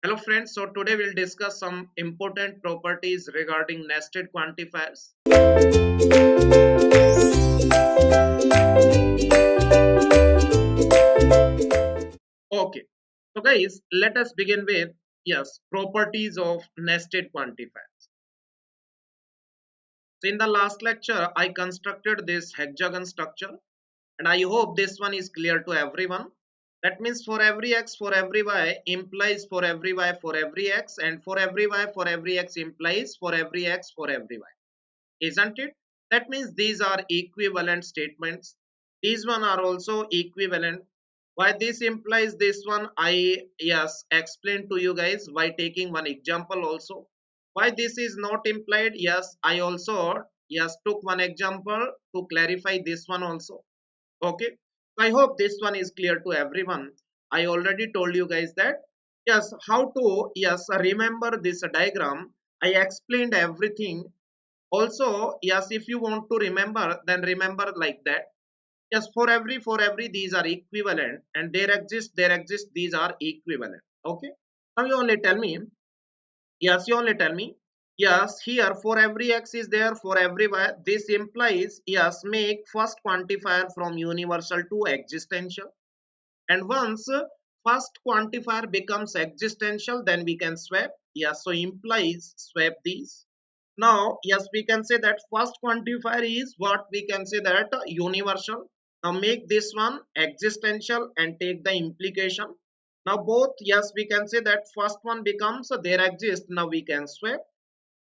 Hello friends, so today we'll discuss some important properties regarding nested quantifiers. Okay, so guys, let us begin with properties of nested quantifiers. So in the last lecture, I constructed this hexagon structure and I hope this one is clear to everyone. That means for every x for every y implies for every y for every x, and for every y for every x implies for every x for every y. Isn't it? That means these are equivalent statements. These one are also equivalent. Why this implies this one, I explained to you guys by taking one example also. Why this is not implied, yes, I also took one example to clarify this one also. Okay, I hope this one is clear to everyone. I already told you guys that how to remember this diagram. I explained everything also. Yes, if you want to remember, then remember like that. Yes, for every these are equivalent, and there exist these are equivalent. Okay, now you only tell me. Yes, you only tell me. Yes, here for every x is there, for every y. This implies, yes, make first quantifier from universal to existential. And once first quantifier becomes existential, then we can swap. Yes, so implies swap these. Now, yes, we can say that first quantifier is what we can say that universal. Now make this one existential and take the implication. Now both, yes, we can say that first one becomes there exists. Now we can swap.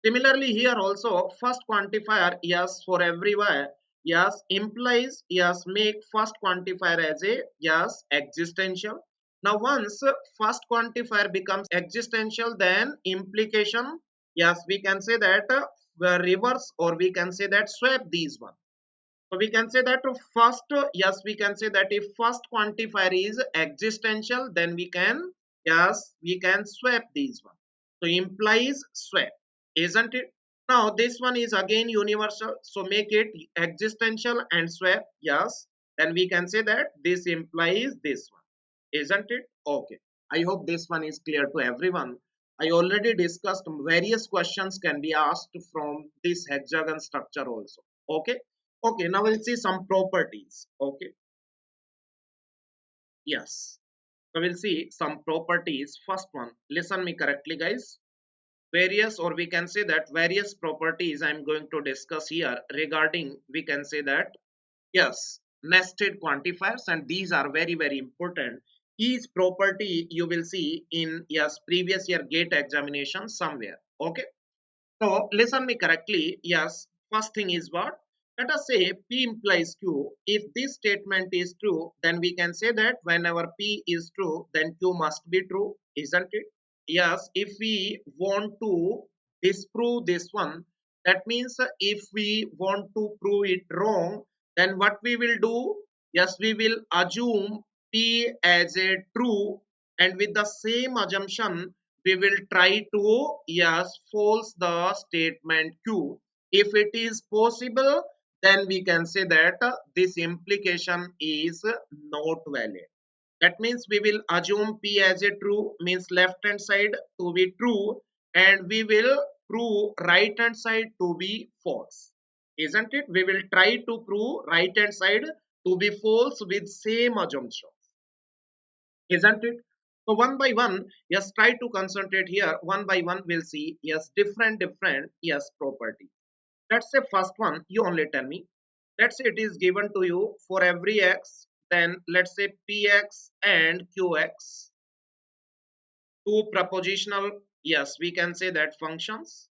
Similarly here also first quantifier, yes, for every y, yes, implies, yes, make first quantifier as a yes existential. Now once first quantifier becomes existential, then implication, yes, we can say that reverse, or we can say that swap these one. So we can say that first, yes, we can say that if first quantifier is existential, then we can, yes, we can swap these one. So implies swap, isn't it? Now this one is again universal, so make it existential and swap, yes. Then we can say that this implies this one, isn't it? Okay. I hope this one is clear to everyone. I already discussed various questions can be asked from this hexagon structure also. Okay. Okay, now we'll see some properties. Okay, yes. So we'll see some properties. First one, listen me correctly, guys. Various, or we can say that various properties I'm going to discuss here regarding, we can say that, yes, nested quantifiers, and these are very, very important. Each property you will see in, yes, previous year gate examination somewhere. Okay. So listen me correctly. Yes, first thing is what? Let us say P implies Q. If this statement is true, then we can say that whenever P is true, then Q must be true, isn't it? Yes, if we want to disprove this one, that means if we want to prove it wrong, then what we will do? Yes, we will assume P as a true, and with the same assumption, we will try to false the statement Q. If it is possible, then we can say that this implication is not valid. That means we will assume P as a true, means left hand side to be true, and we will prove right hand side to be false, isn't it? We will try to prove right hand side to be false with same assumption, isn't it? So one by one, yes, try to concentrate here. One by one, we'll see, yes, different, yes, property. Let's say first one, you only tell me. Let's say it is given to you for every x, then let's say px and qx, two propositional, yes, we can say that functions,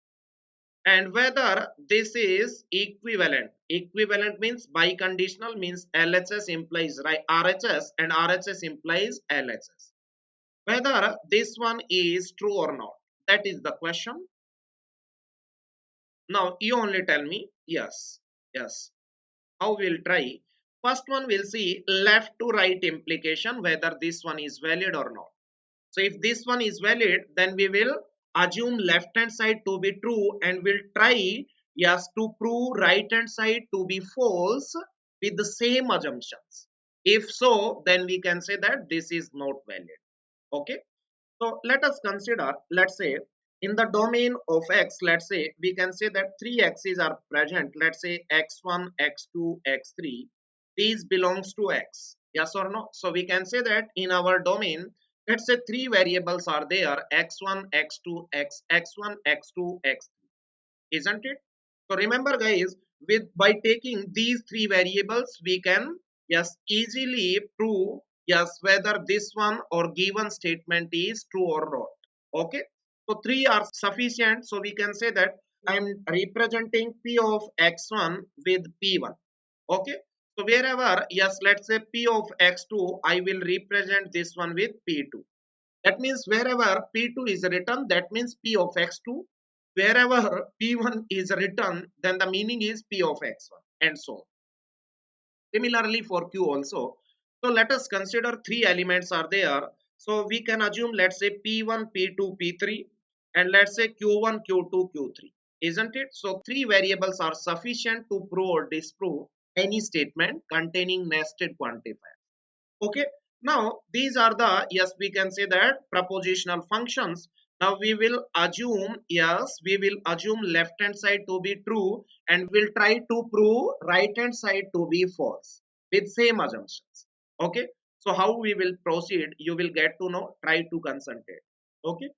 and whether this is equivalent. Equivalent means biconditional, means LHS implies RHS and RHS implies LHS. Whether this one is true or not, that is the question. Now you only tell me yes, yes. How we'll try? First one we'll see left to right implication, whether this one is valid or not. So if this one is valid, then we will assume left hand side to be true, and we'll try, yes, to prove right hand side to be false with the same assumptions. If so, then we can say that this is not valid. Okay. So let us consider, let's say in the domain of x, let's say we can say that three x's are present. Let's say x1, x2, x3. These belongs to x. Yes or no? So we can say that in our domain, let's say three variables are there: x1, x2, x1, x2, x3. Isn't it? So remember guys, with by taking these three variables, we can yes easily prove yes whether this one or given statement is true or not. Okay, so three are sufficient, so we can say that I'm representing p of x1 with p1. Okay, so wherever yes let's say p of x2, I will represent this one with p2. That means wherever P2 is written, that means P of x2. Wherever P1 is written, then the meaning is P of x1, and so on. Similarly for Q also. So let us consider three elements are there. So we can assume, let's say P1, P2, P3, and let's say Q1, Q2, Q3. Isn't it? So three variables are sufficient to prove or disprove any statement containing nested quantifier. Okay, now these are the yes we can say that propositional functions. Now we will assume yes we will assume left hand side to be true, and we'll try to prove right hand side to be false with same assumptions. Okay, so how we will proceed, you will get to know. Try to concentrate. Okay,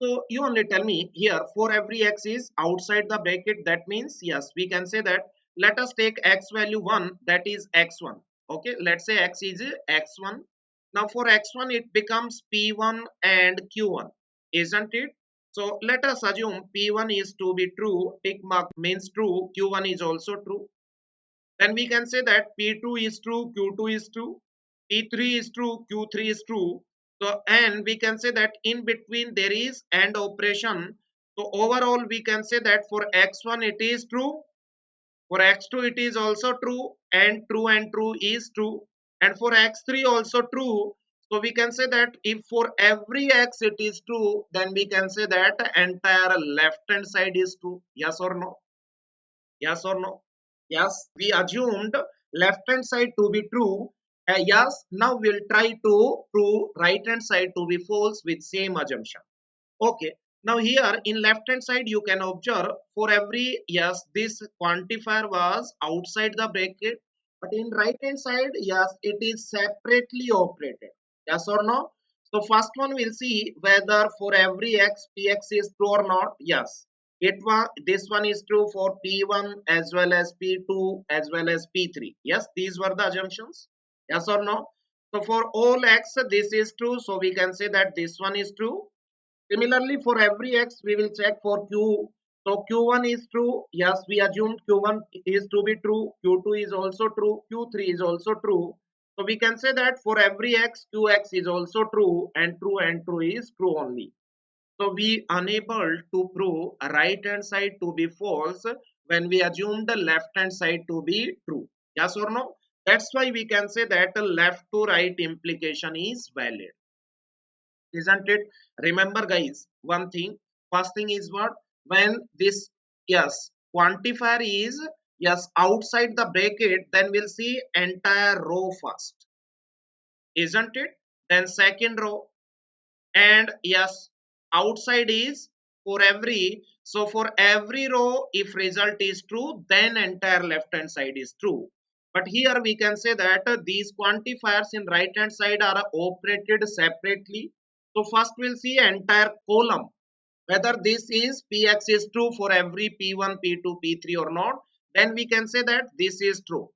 so you only tell me here, for every x is outside the bracket, that means yes we can say that let us take x value 1, that is x1. Okay, let's say x is x1. Now for x1 it becomes p1 and q1, isn't it? So let us assume p1 is to be true, tick mark means true, q1 is also true. Then we can say that P2 is true, Q2 is true, P3 is true, Q3 is true. So, and we can say that in between there is AND operation. So, overall, we can say that for X1 it is true, for X2 it is also true, and true is true, and for X3 also true. So, we can say that if for every X it is true, then we can say that entire left hand side is true. Yes or no? Yes or no? Yes, we assumed left hand side to be true. Yes, now we'll try to prove right hand side to be false with same assumption. Okay, now here in left hand side you can observe for every yes this quantifier was outside the bracket, but in right hand side yes it is separately operated. Yes or no? So first one we'll see whether for every x px is true or not. Yes, this one is true for p1 as well as p2 as well as p3. Yes, these were the assumptions. Yes or no? So for all x this is true, so we can say that this one is true. Similarly, for every x, we will check for q. So q1 is true. Yes, we assume q1 is to be true. q2 is also true. q3 is also true. So we can say that for every x, qx is also true, and true is true only. So we unable to prove right hand side to be false when we assume the left hand side to be true. Yes or no? That's why we can say that the left to right implication is valid, isn't it? Remember guys, one thing, first thing is what, when this yes quantifier is yes outside the bracket, then we'll see entire row first, isn't it? Then second row, and yes outside is for every, so for every row if result is true, then entire left hand side is true. But here we can say that these quantifiers in right hand side are operated separately. So first we'll see entire column whether this is px is true for every p1 p2 p3 or not, then we can say that this is true.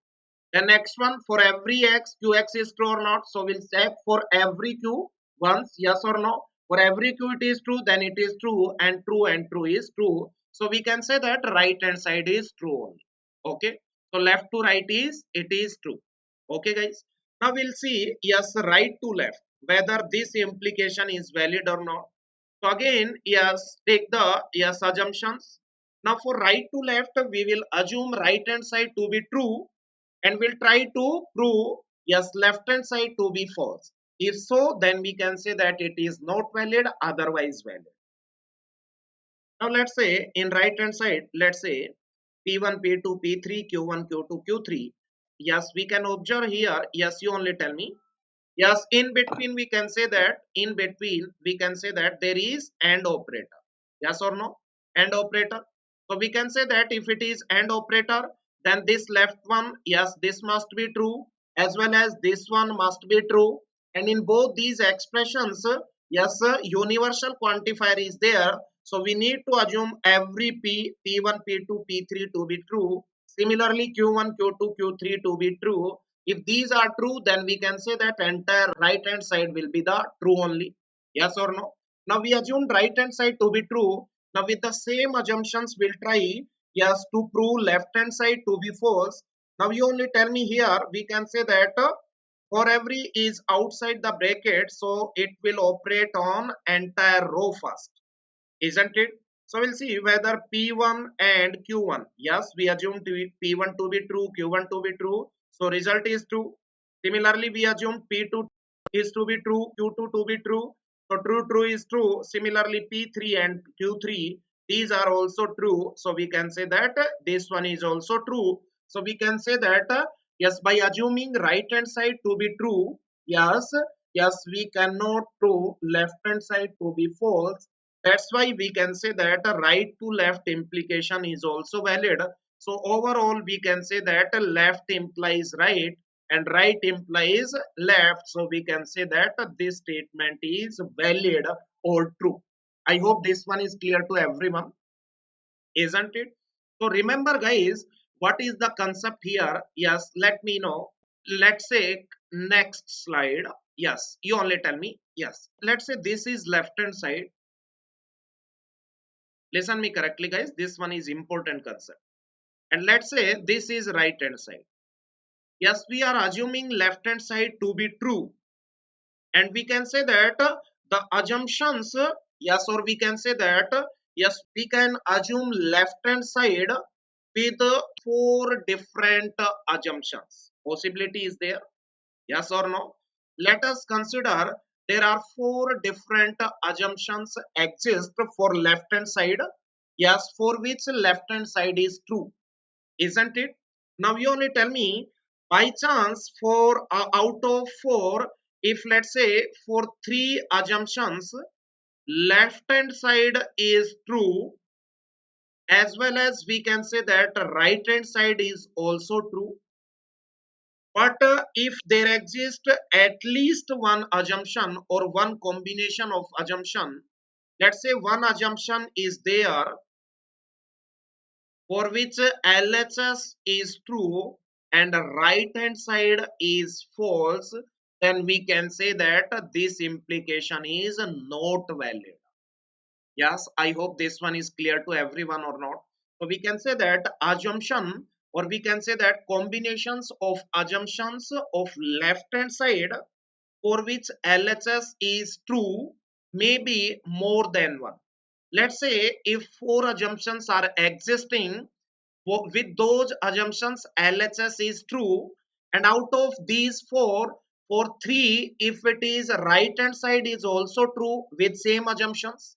The next one, for every x, qx is true or not. So we'll check for every q once, yes or no. For every q it is true, then it is true, and true is true. So we can say that right hand side is true only. Okay. So left to right is it is true. Okay, guys. Now we'll see yes right to left whether this implication is valid or not. So again, yes, take the yes assumptions. Now for right to left, we will assume right hand side to be true, and we'll try to prove yes left hand side to be false. If so, then we can say that it is not valid, otherwise valid. Now let's say in right hand side, let's say p1 p2 p3 q1 q2 q3. Yes, we can observe here, yes you only tell me, Yes, in between we can say that, in between we can say that there is AND operator. Yes or no? AND operator. So we can say that if it is AND operator, then this left one, yes, this must be true, as well as this one must be true. And in both these expressions, yes, universal quantifier is there. So we need to assume every P1, P2, P3 to be true. Similarly, Q1, Q2, Q3 to be true. If these are true, then we can say that entire right hand side will be the true only. Yes or no? Now we assumed right hand side to be true. Now with the same assumptions, we'll try, yes, to prove left hand side to be false. Now you only tell me here, we can say that for every is outside the bracket, so it will operate on entire row first, isn't it? So we'll see whether P1 and Q1. Yes, we assume P1 to be true, Q1 to be true. So result is true. Similarly, we assume P2 is to be true, Q2 to be true. So true is true. Similarly, P3 and Q3, these are also true. So we can say that this one is also true. So we can say that yes, by assuming right hand side to be true, yes, we cannot prove left hand side to be false. That's why we can say that a right to left implication is also valid. So overall we can say that left implies right and right implies left. So we can say that this statement is valid or true. I hope this one is clear to everyone, isn't it? So remember guys, what is the concept here? Yes, let me know. Let's say next slide. Yes, you only tell me. Yes, let's say this is left hand side. Listen me correctly guys, this one is important concept. And let's say this is right hand side. Yes, we are assuming left hand side to be true, and we can say that the assumptions, yes, or we can say that yes, we can assume left hand side with four different assumptions. Possibility is there, yes or no? Let us consider there are four different assumptions exist for left hand side, yes, for which left hand side is true, isn't it? Now you only tell me, by chance, for out of four, if let's say for three assumptions, left hand side is true, as well as we can say that right hand side is also true. But if there exists at least one assumption or one combination of assumption, let's say one assumption is there for which LHS is true and right hand side is false, then we can say that this implication is not valid. Yes, I hope this one is clear to everyone or not. So we can say that assumption, or we can say that combinations of assumptions of left hand side for which LHS is true may be more than one. Let's say if four assumptions are existing, with those assumptions LHS is true, and out of these four, for three, if it is right hand side is also true with same assumptions.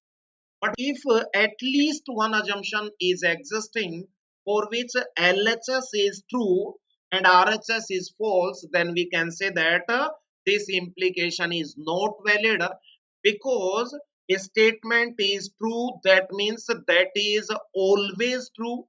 But if at least one assumption is existing for which LHS is true and RHS is false, then we can say that this implication is not valid, because a statement is true, that means that is always true.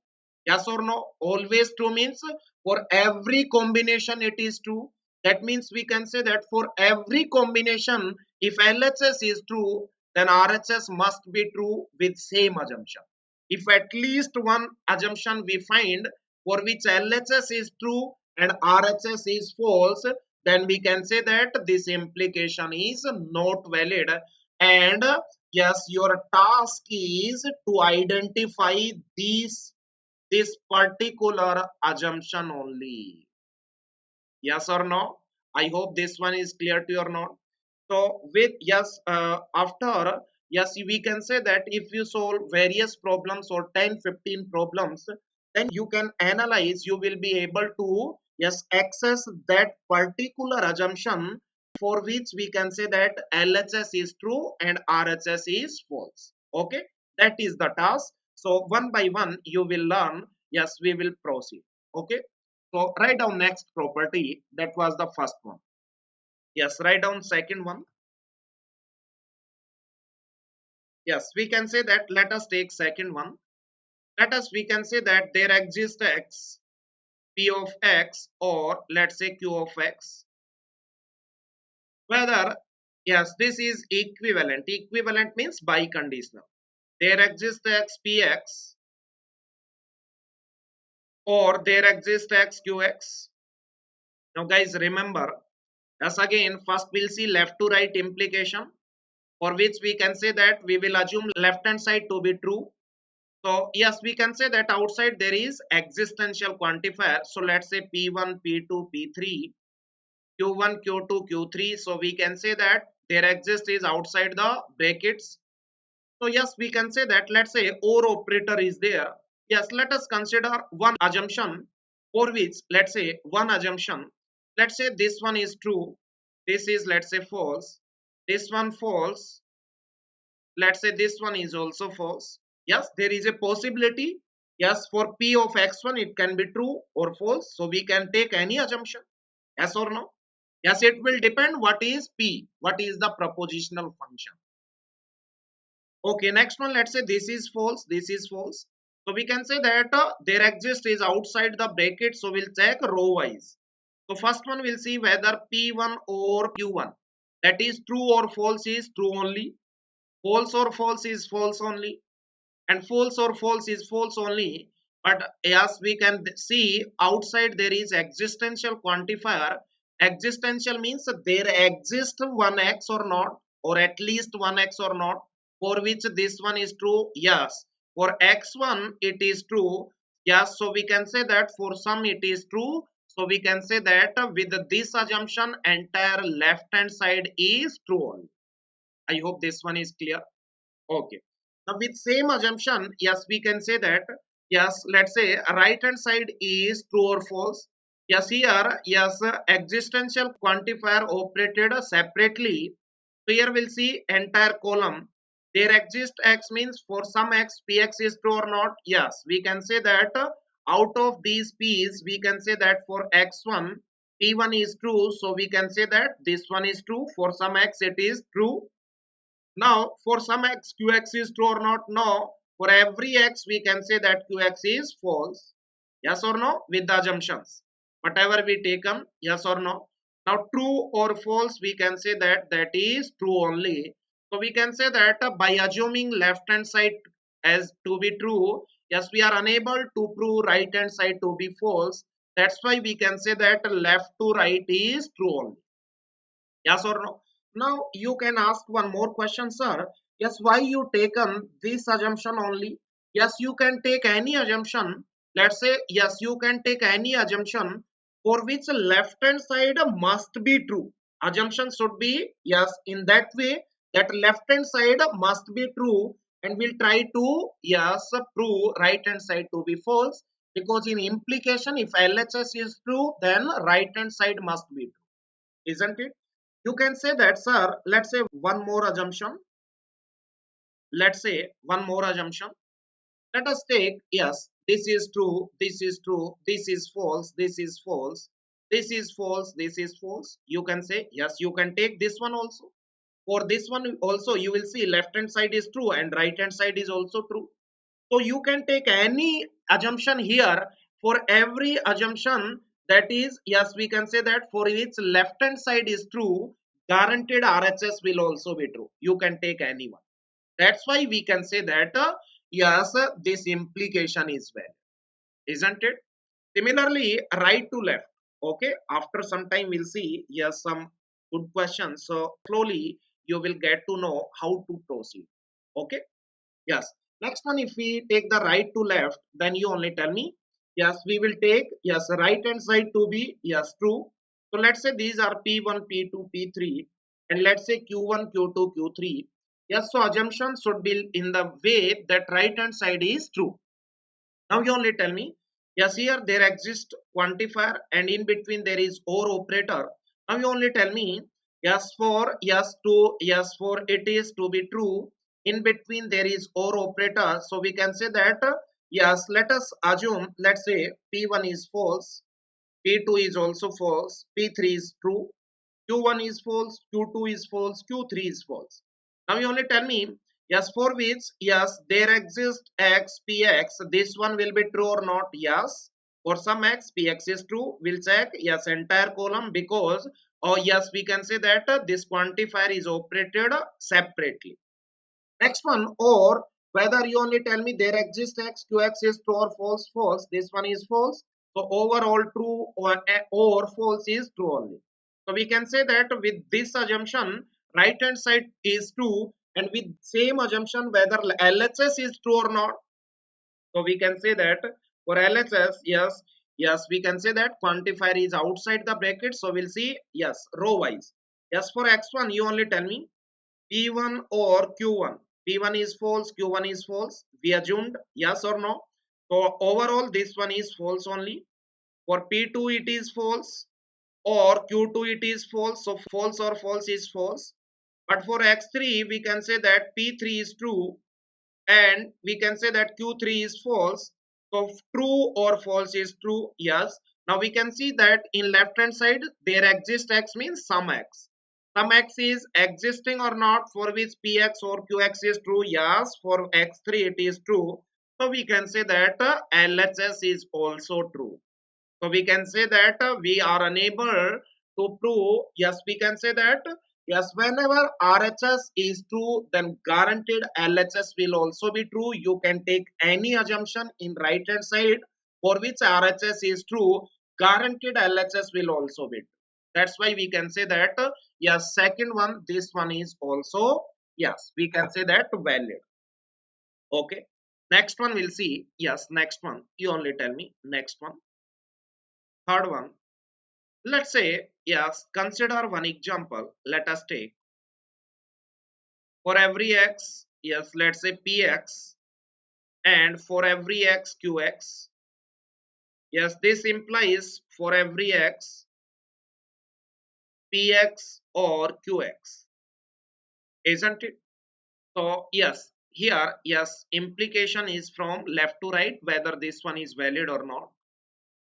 Yes or no? Always true means for every combination it is true. That means we can say that for every combination, if LHS is true, then RHS must be true with same assumption. If at least one assumption we find for which LHS is true and RHS is false, then we can say that this implication is not valid. And yes, your task is to identify this particular assumption only. Yes or no? I hope this one is clear to you or not. So with yes, after yes, we can say that if you solve various problems or 10-15 problems, then you can analyze, you will be able to yes access that particular assumption for which we can say that LHS is true and RHS is false. Okay, that is the task. So one by one you will learn. Yes, we will proceed. Okay, so write down next property. That was the first one. Yes, write down second one. Yes, we can say that, let us take second one. Let us, we can say that there exists x, p of x, or let's say q of x, whether, yes, this is equivalent. Equivalent means biconditional. There exists x px, or there exists x qx. Now guys, remember, as again, first we'll see left to right implication, for which we can say that we will assume left hand side to be true. So yes, we can say that outside there is existential quantifier. So let's say p1, p2, p3, q1, q2, q3. So we can say that there exists is outside the brackets. So yes, we can say that, let's say or operator is there. Yes, let us consider one assumption, for which, let's say one assumption, let's say this one is true, this is, let's say, false, this one false, let's say this one is also false. Yes, there is a possibility. Yes, for p of x1 it can be true or false. So we can take any assumption. Yes or no? Yes, it will depend what is p, what is the propositional function. Okay, next one, let's say this is false, this is false. So we can say that there exists is outside the bracket. So we'll check row wise. So first one we'll see whether p1 or q1, that is true or false, is true only. False or false is false only, and false or false is false only. But as we can see, outside there is existential quantifier. Existential means there exists one x or not, or at least one x or not, for which this one is true. Yes, for x1 it is true. Yes, so we can say that for some it is true. So we can say that with this assumption, entire left hand side is true only. I hope this one is clear. Okay. Now with same assumption, yes, we can say that, yes, let's say right hand side is true or false. Yes, here, yes, existential quantifier operated separately. So here we'll see entire column. There exists x means for some x, px is true or not. Yes, we can say that out of these p's, we can say that for x1, p1 is true. So we can say that this one is true. For some x, it is true. Now, for some x, qx is true or not? No. For every x, we can say that qx is false. Yes or no? With the assumptions. Whatever we taken, yes or no? Now, true or false, we can say that that is true only. So, we can say that by assuming left hand side as to be true, yes, we are unable to prove right hand side to be false. That's why we can say that left to right is true only. Yes or no? Now you can ask one more question, sir. Yes, why you taken this assumption only? Yes, you can take any assumption. Let's say, yes, you can take any assumption for which left hand side must be true. Assumption should be, yes, in that way, that left hand side must be true, and we'll try to, yes, prove right hand side to be false, because in implication, if LHS is true, then right hand side must be true, isn't it? You can say that, sir, let's say one more assumption. Let's say one more assumption. Let us take, yes, this is true, this is true, this is false, this is false, this is false, this is false. You can say, yes, you can take this one also. For this one also, you will see left hand side is true and right hand side is also true. So you can take any assumption here. For every assumption, that is, yes, we can say that for its left hand side is true, guaranteed RHS will also be true. You can take any one. That's why we can say that, yes, this implication is valid, isn't it? Similarly, right to left. Okay, after some time we'll see, yes, some good questions. So slowly you will get to know how to proceed. Okay. Yes. Next one, if we take the right to left, then you only tell me. Yes, we will take, yes, right hand side to be, yes, true. So let's say these are P1, P2, P3, and let's say Q1, Q2, Q3. Yes, so assumption should be in the way that right hand side is true. Now you only tell me, yes, here there exists quantifier and in between there is or operator. Now you only tell me, yes, for yes to, yes, for it is to be true, in between there is or operator. So we can say that, yes, let us assume, let's say P1 is false, P2 is also false, P3 is true, Q1 is false, Q2 is false, Q3 is false. Now you only tell me, yes, for which, yes, there exists X, Px, this one will be true or not? Yes. For some X, Px is true. We'll check, yes, entire column, because, or yes, we can say that this quantifier is operated separately. Next one, or whether you only tell me there exists X, Qx is true or false, false. This one is false. So overall true or false is true only. So we can say that with this assumption, right hand side is true, and with same assumption whether LHS is true or not. So we can say that for LHS, yes, yes, we can say that quantifier is outside the bracket. So we'll see, yes, row wise. Yes, for X1, you only tell me P1 or Q1. P1 is false, Q1 is false. We assumed yes or no. So overall, this one is false only. For P2, it is false, or Q2, it is false. So false or false is false. But for X3, we can say that P3 is true, and we can say that Q3 is false. So true or false is true, yes. Now we can see that in left hand side there exists X means some X. Some X is existing or not, for which Px or Qx is true, yes. For X3 it is true. So we can say that LHS is also true. So we can say that we are unable to prove, yes, we can say that, yes, whenever RHS is true, then guaranteed LHS will also be true. You can take any assumption in right hand side for which RHS is true, guaranteed LHS will also be true. That's why we can say that, yes, second one, this one is also, yes, we can say that valid. Okay. Next one we'll see. Yes, next one. You only tell me. Next one. Third one. Let's say, yes, consider one example. Let us take for every x, yes, let's say px, and for every x, qx. Yes, this implies for every x, px or qx, isn't it? So, yes, here, yes, implication is from left to right, whether this one is valid or not.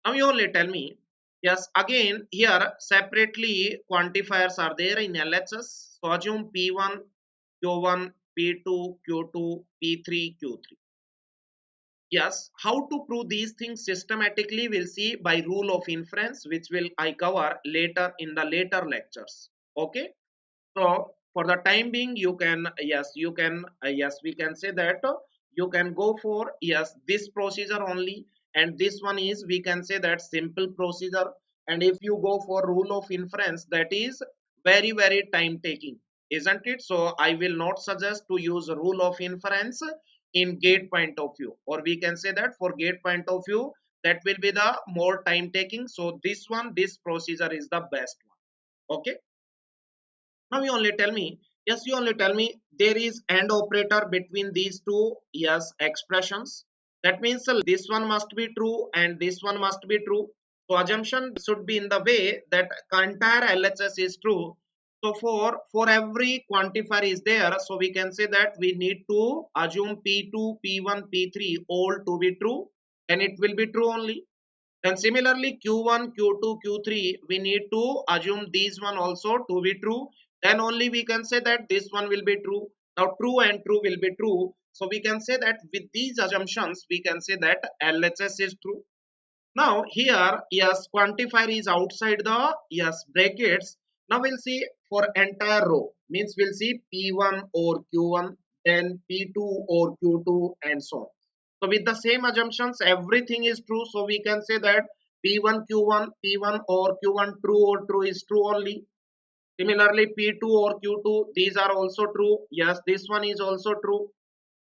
Now you only tell me, yes, again here separately quantifiers are there in LHS. So assume P1, Q1, P2, Q2, P3, Q3. Yes, how to prove these things systematically we'll see by rule of inference, which will I cover later in the later lectures. Okay. So for the time being, you can, yes, you can, yes, we can say that you can go for, yes, this procedure only, and this one is, we can say that simple procedure. And if you go for rule of inference, that is very very time taking, isn't it? So I will not suggest to use rule of inference in gate point of view, or we can say that for gate point of view, that will be the more time taking. So this one, this procedure is the best one. Okay. Now you only tell me, yes, you only tell me there is AND operator between these two, yes, expressions. That means this one must be true and this one must be true. So assumption should be in the way that entire LHS is true. So for every quantifier is there, so we can say that we need to assume P2, P1, P3 all to be true, and it will be true only. And similarly, Q1, Q2, Q3, we need to assume these one also to be true. Then only we can say that this one will be true. Now, true and true will be true. So we can say that with these assumptions, we can say that LHS is true. Now here, yes, quantifier is outside the, yes, brackets. Now we'll see for entire row. Means we'll see P1 or Q1, then P2 or Q2, and so on. So with the same assumptions, everything is true. So we can say that P1, Q1, P1 or Q1 true or true is true only. Similarly, P2 or Q2, these are also true. Yes, this one is also true.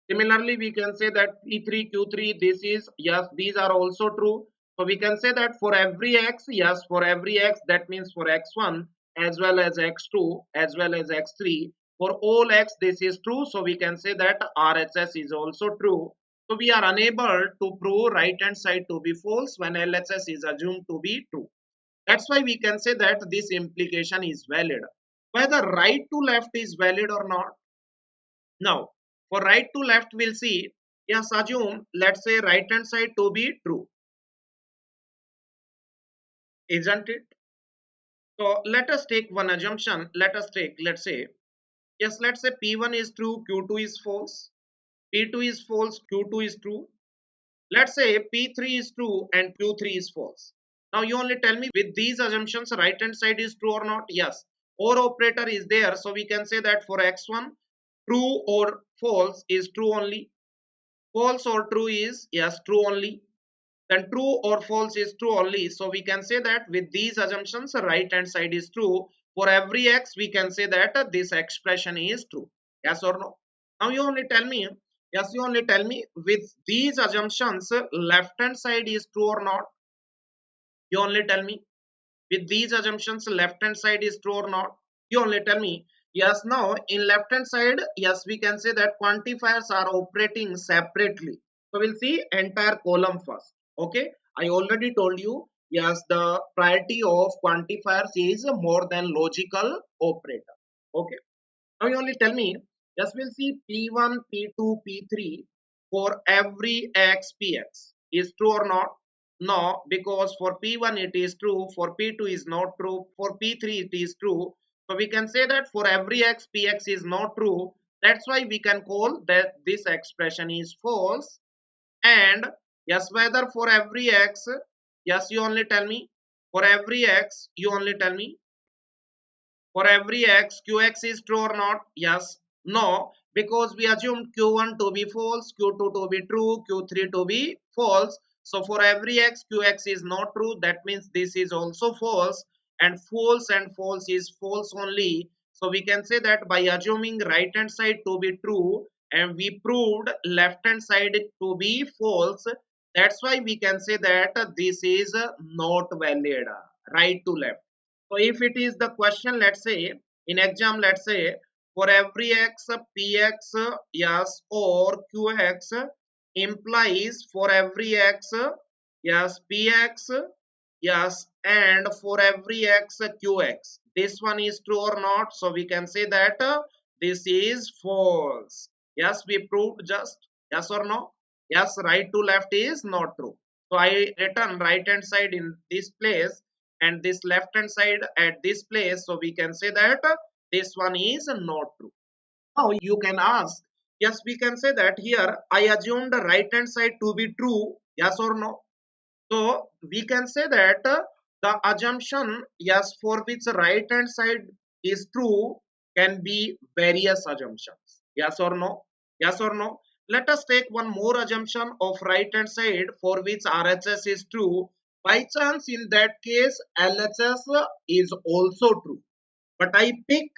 Similarly, we can say that P3, Q3, this is, yes, these are also true. So we can say that for every x, yes, for every x, that means for x1 as well as x2 as well as x3, for all x, this is true. So we can say that RHS is also true. So we are unable to prove right hand side to be false when LHS is assumed to be true. That's why we can say that this implication is valid. Whether right to left is valid or not. Now, for right to left, we'll see, yes, assume, let's say right hand side to be true, isn't it? So let us take one assumption. Let's say, yes, let's say P1 is true, Q2 is false, P2 is false, Q2 is true. Let's say P3 is true and Q3 is false. Now you only tell me with these assumptions right hand side is true or not. Yes, or operator is there, so we can say that for x1 true or false is true only, false or true is yes true only, then true or false is true only. So we can say that with these assumptions right hand side is true. For every x we can say that this expression is true. Yes or no? Now you only tell me, yes, you only tell me with these assumptions left hand side is true or not. You only tell me with these assumptions left hand side is true or not. You only tell me. Yes, now in left hand side, yes, we can say that quantifiers are operating separately. So we'll see entire column first. Okay, I already told you, yes, the priority of quantifiers is more than logical operator. Okay, now you only tell me, yes, we'll see P1, P2, P3 for every x Px is true or not? No, because for P1 it is true, for P2 is not true, for P3 it is true. So we can say that for every x Px is not true. That's why we can call that this expression is false. And yes, whether for every x, yes, you only tell me, for every x, you only tell me for every x, qx is true or not? Yes. No, because we assumed q1 to be false, q2 to be true, q3 to be false. So for every x, qx is not true. That means this is also false. And false is false only. So we can say that by assuming right hand side to be true and we proved left hand side to be false. That's why we can say that this is not valid. Right to left. So if it is the question, let's say in exam, let's say for every x, px, yes, or qx implies for every x, yes, px, yes, and for every x, qx. This one is true or not? So we can say that this is false. Yes, we proved just yes or no. Yes, right to left is not true. So I written right hand side in this place and this left hand side at this place, so we can say that this one is not true. Now you can ask, yes, we can say that here I assumed the right hand side to be true, yes or no. So we can say that the assumption yes for which right hand side is true can be various assumptions, yes or no, yes or no. Let us take one more assumption of right hand side for which RHS is true. By chance in that case LHS is also true, but I pick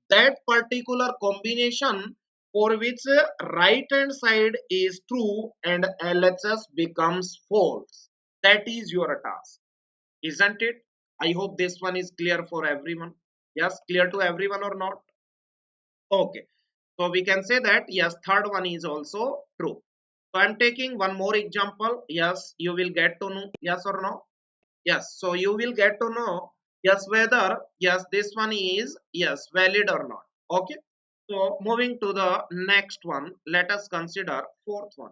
that particular combination for which right hand side is true and LHS becomes false. That is your task, isn't it? I hope this one is clear for everyone. Yes, clear to everyone or not? Okay, so we can say that yes, third one is also true. So I'm taking one more example. Yes, you will get to know, yes or no. Yes, so you will get to know yes whether yes this one is yes valid or not. Okay, so moving to the next one, let us consider fourth one.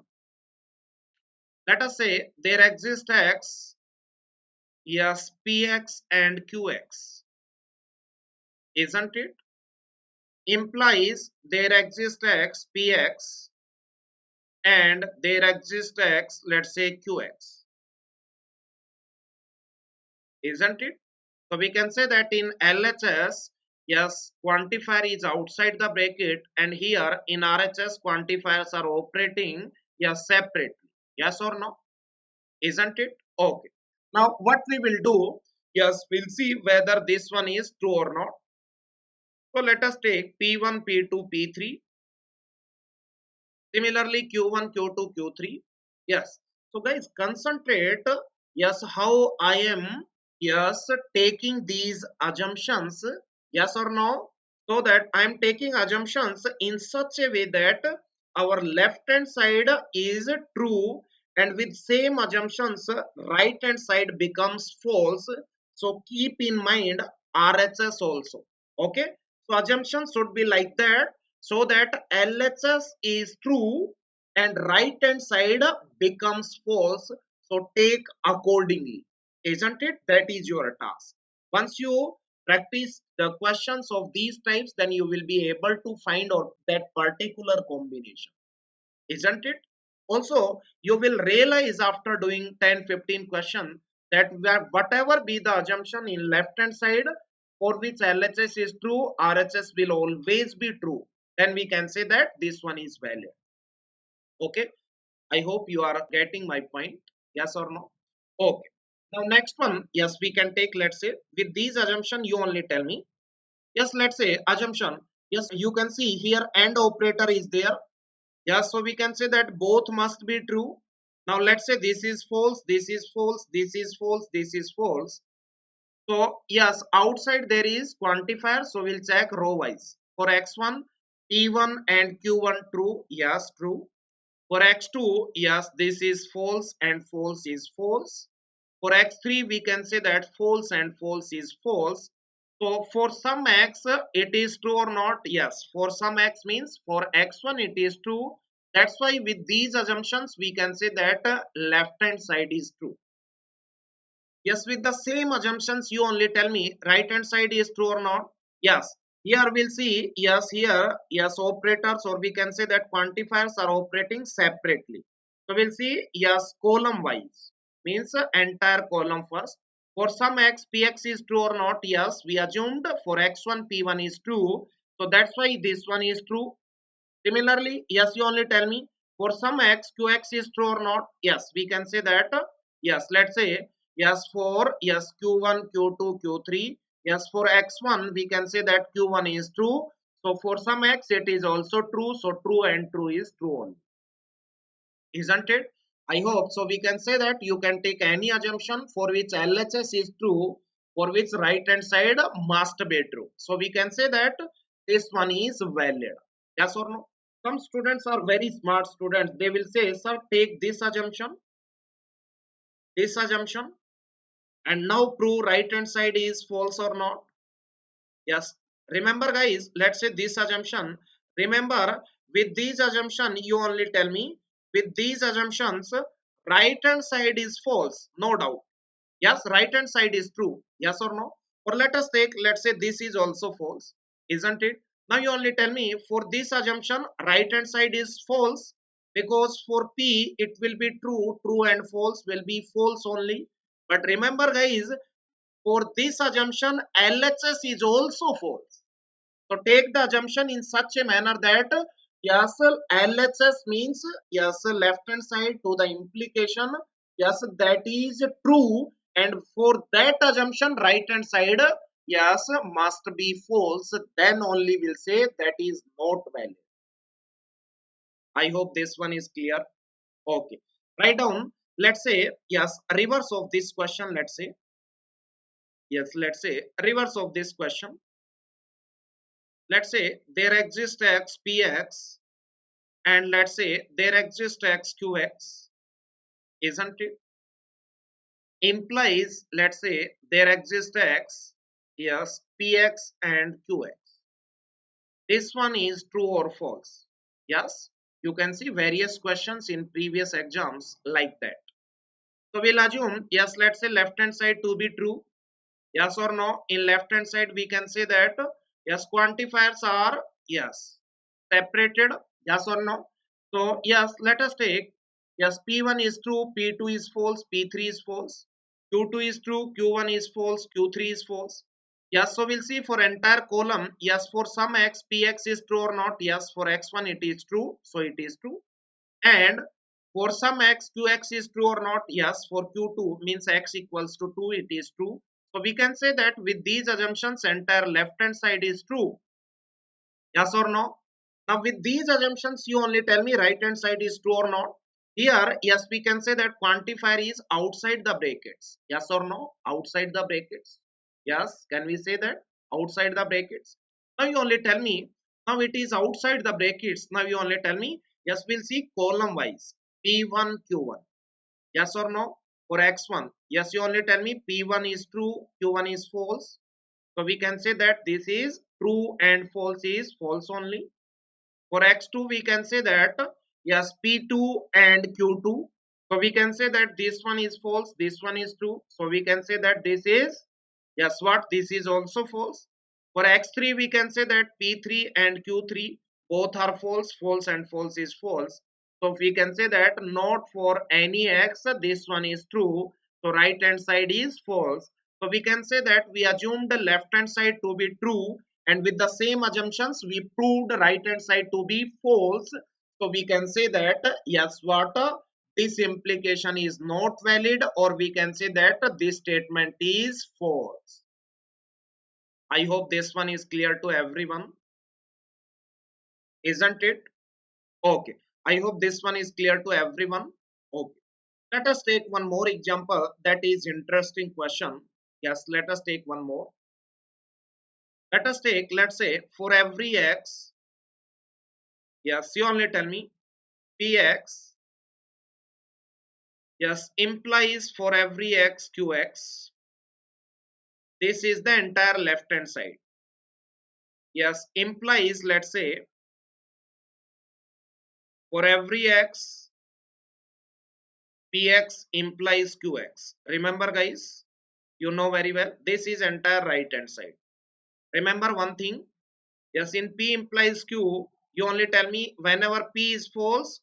Let us say there exists x, yes, px and qx, isn't it? Implies there exists x, px, and there exists x, let's say qx, isn't it? So we can say that in LHS, yes, quantifier is outside the bracket, and here in RHS, quantifiers are operating yes separately. Yes or no? Isn't it? Okay. Now what we will do? Yes, we'll see whether this one is true or not. So let us take P1, P2, P3. Similarly, Q1, Q2, Q3. Yes. So guys, concentrate. Yes, how I am yes taking these assumptions. Yes or no? So that I am taking assumptions in such a way that our left hand side is true and with same assumptions right hand side becomes false. So keep in mind RHS also. Okay. So assumption should be like that so that LHS is true and right hand side becomes false. So take accordingly, isn't it? That is your task. Once you practice the questions of these types, then you will be able to find out that particular combination, isn't it? Also, you will realize after doing 10-15 questions that whatever be the assumption in left hand side for which LHS is true, RHS will always be true. Then we can say that this one is valid. Okay. I hope you are getting my point. Yes or no? Okay. Now next one, yes, we can take, let's say, with these assumption, you only tell me. Yes, let's say assumption. Yes, you can see here AND operator is there. Yes, so we can say that both must be true. Now let's say this is false, this is false, this is false, this is false. So yes, outside there is quantifier, so we'll check row wise. For x1, p1 and q1 true, yes, true. For x2, yes, this is false and false is false. For x3, we can say that false and false is false. So for some x, it is true or not? Yes. For some x means for x1 it is true. That's why with these assumptions, we can say that left hand side is true. Yes, with the same assumptions, you only tell me right hand side is true or not. Yes, here we'll see, yes, here, yes, operators, or we can say that quantifiers are operating separately. So we'll see, yes, column wise, means entire column first. For some x, px is true or not. Yes, we assumed for x1, p1 is true. So that's why this one is true. Similarly, yes, you only tell me for some x, qx is true or not. Yes, we can say that. Yes, let's say yes for yes q1, q2, q3. Yes, for x1 we can say that q1 is true. So for some x it is also true. So true and true is true only, isn't it? I hope so. We can say that you can take any assumption for which LHS is true, for which right hand side must be true. So we can say that this one is valid. Yes or no? Some students are very smart students. They will say, sir, take this assumption, and now prove right hand side is false or not. Yes. Remember, guys, let's say this assumption. Remember, with these assumption, you only tell me with these assumptions, right hand side is false, no doubt. Yes, right hand side is true. Yes or no? Or let us take, let's say this is also false, isn't it? Now you only tell me for this assumption, right hand side is false because for P it will be true, true and false will be false only. But remember, guys, for this assumption, LHS is also false. So take the assumption in such a manner that yes, LHS means yes, left hand side to the implication, yes, that is true, and for that assumption, right hand side, yes, must be false. Then only we'll say that is not valid. I hope this one is clear. Okay, write down. Let's say yes, reverse of this question. Let's say yes, let's say reverse of this question. Let's say there exists x px, and let's say there exists x qx, isn't it? Implies, let's say there exists x, yes, px and qx. This one is true or false. Yes, you can see various questions in previous exams like that. So we'll assume, yes, let's say left hand side to be true. Yes or no? In left hand side we can say that yes, quantifiers are yes separated. Yes or no? So yes, let us take yes, p1 is true, p2 is false, p3 is false, q2 is true, q1 is false, q3 is false. Yes, so we'll see for entire column. Yes, for some x, px is true or not. Yes, for x1 it is true, so it is true. And for some x, qx is true or not. Yes, for q2 means x equals to 2, it is true. So we can say that with these assumptions, entire left hand side is true. Yes or no? Now with these assumptions, you only tell me right hand side is true or not. Here, yes, we can say that quantifier is outside the brackets. Yes or no? Outside the brackets. Yes, can we say that? Outside the brackets. Now you only tell me, now it is outside the brackets. Now you only tell me, yes, we'll see column wise. P1, Q1. Yes or no? For X1. Yes, you only tell me P1 is true, Q1 is false. So we can say that this is true and false is false only. For x2 we can say that yes, p2 and q2. So we can say that this one is false, this one is true. So we can say that this is Yes, what? This is also false. For x3, we can say that p3 and q3 both are false. False and false is false. So we can say that not for any x, this one is true. So right hand side is false. So we can say that we assumed the left hand side to be true, and with the same assumptions, we proved right hand side to be false. So we can say that yes, what? This implication is not valid, or we can say that this statement is false. I hope this one is clear to everyone, isn't it? Okay, I hope this one is clear to everyone. Okay, let us take one more example. That is interesting question. Yes, let us take one more. Let us take, let's say, for every x, yes, you only tell me, px, yes, implies for every x qx. This is the entire left hand side. Yes, implies, let's say, for every x, px implies qx. Remember, guys, you know very well, this is entire right hand side. Remember one thing, yes, in p implies q, you only tell me whenever p is false,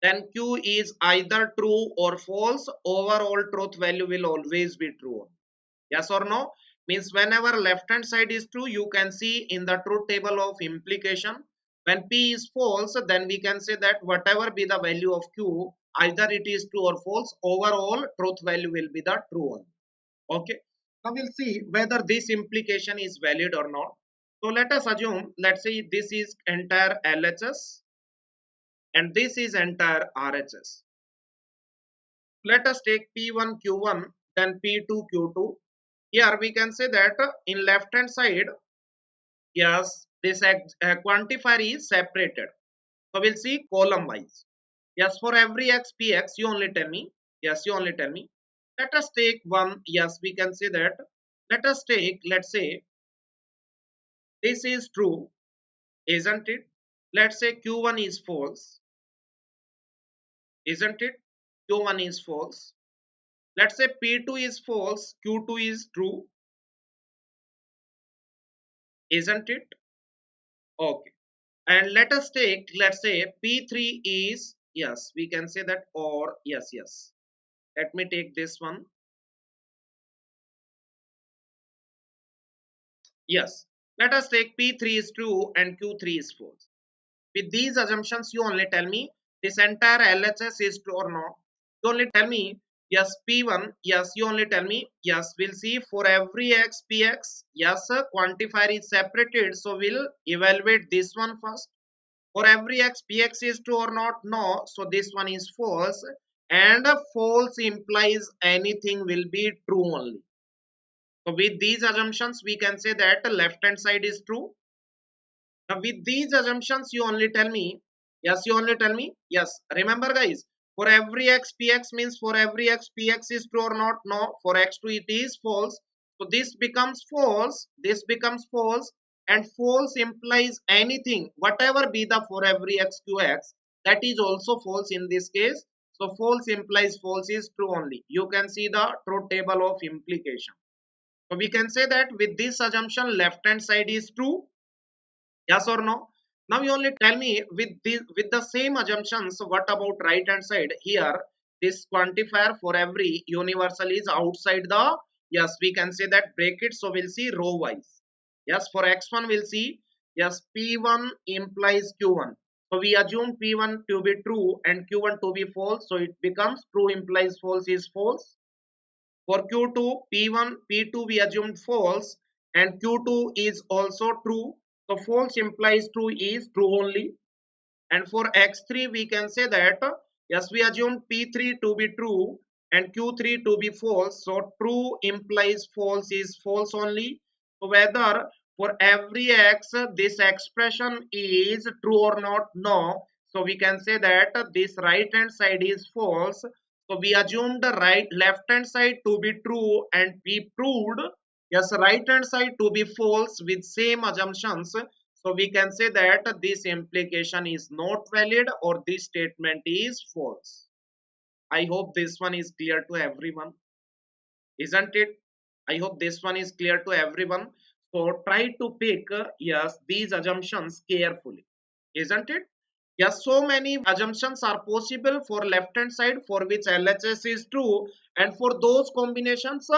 then q is either true or false. Overall truth value will always be true. Yes or no? Means whenever left hand side is true, you can see in the truth table of implication. When p is false, then we can say that whatever be the value of q, either it is true or false, overall truth value will be the true one. Okay, now we'll see whether this implication is valid or not. So let us assume, let's say this is entire LHS and this is entire RHS. Let us take P1 Q1, then P2 Q2. Here we can say that in left hand side, yes, this quantifier is separated. So we'll see column wise. Yes, for every x px, you only tell me. Yes, you only tell me. Let us take one. Yes, we can say that. Let us take, let's say, this is true, isn't it? Let's say q1 is false, isn't it? Q1 is false. Let's say p2 is false, q2 is true, isn't it? Okay. And let us take, let's say p3 is, yes, we can say that, or yes, yes. Let me take this one. Yes. Let us take p3 is true and q3 is false. With these assumptions, you only tell me this entire LHS is true or not. You only tell me yes, P1, yes, you only tell me yes. We'll see for every x px, yes, quantifier is separated, so we'll evaluate this one first. For every x px is true or not, no, so this one is false, and false implies anything will be true only. So with these assumptions, we can say that the left hand side is true. Now with these assumptions, you only tell me, yes, you only tell me, yes. Remember guys, for every x px means for every x px is true or not, no. For x2 it is false. So this becomes false, this becomes false, and false implies anything, whatever be the for every x qx, that is also false in this case. So false implies false is true only. You can see the truth table of implication. So we can say that with this assumption, left hand side is true. Yes or no? Now you only tell me with the same assumptions, what about right hand side? Here, this quantifier for every universal is outside the, yes, we can say that bracket. So we'll see row wise. Yes, for x1 we'll see, yes, p1 implies q1. So we assume p1 to be true and q1 to be false. So it becomes true implies false is false. For Q2, P1, P2 we assumed false, and Q2 is also true. So false implies true is true only. And for X3 we can say that yes, we assumed P3 to be true and Q3 to be false. So true implies false is false only. So whether for every X this expression is true or not, no. So we can say that this right hand side is false. So we assumed the left hand side to be true and we proved yes, right hand side to be false with same assumptions. So we can say that this implication is not valid or this statement is false. I hope this one is clear to everyone, isn't it? I hope this one is clear to everyone. So try to pick yes these assumptions carefully, isn't it? Yes, so many assumptions are possible for left hand side for which LHS is true, and for those combinations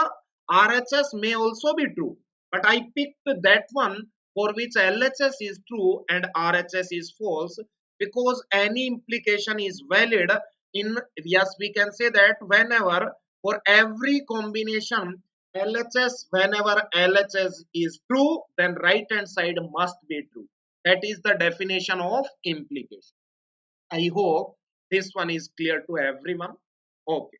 RHS may also be true. But I picked that one for which LHS is true and RHS is false, because any implication is valid in, yes, we can say that whenever for every combination LHS, whenever LHS is true, then right hand side must be true. That is the definition of implication. I hope this one is clear to everyone. Okay.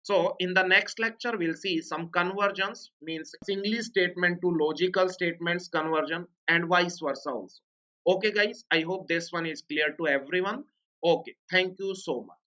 So in the next lecture, we'll see some convergence, means English statement to logical statements conversion, and vice versa also. Okay, guys, I hope this one is clear to everyone. Okay, thank you so much.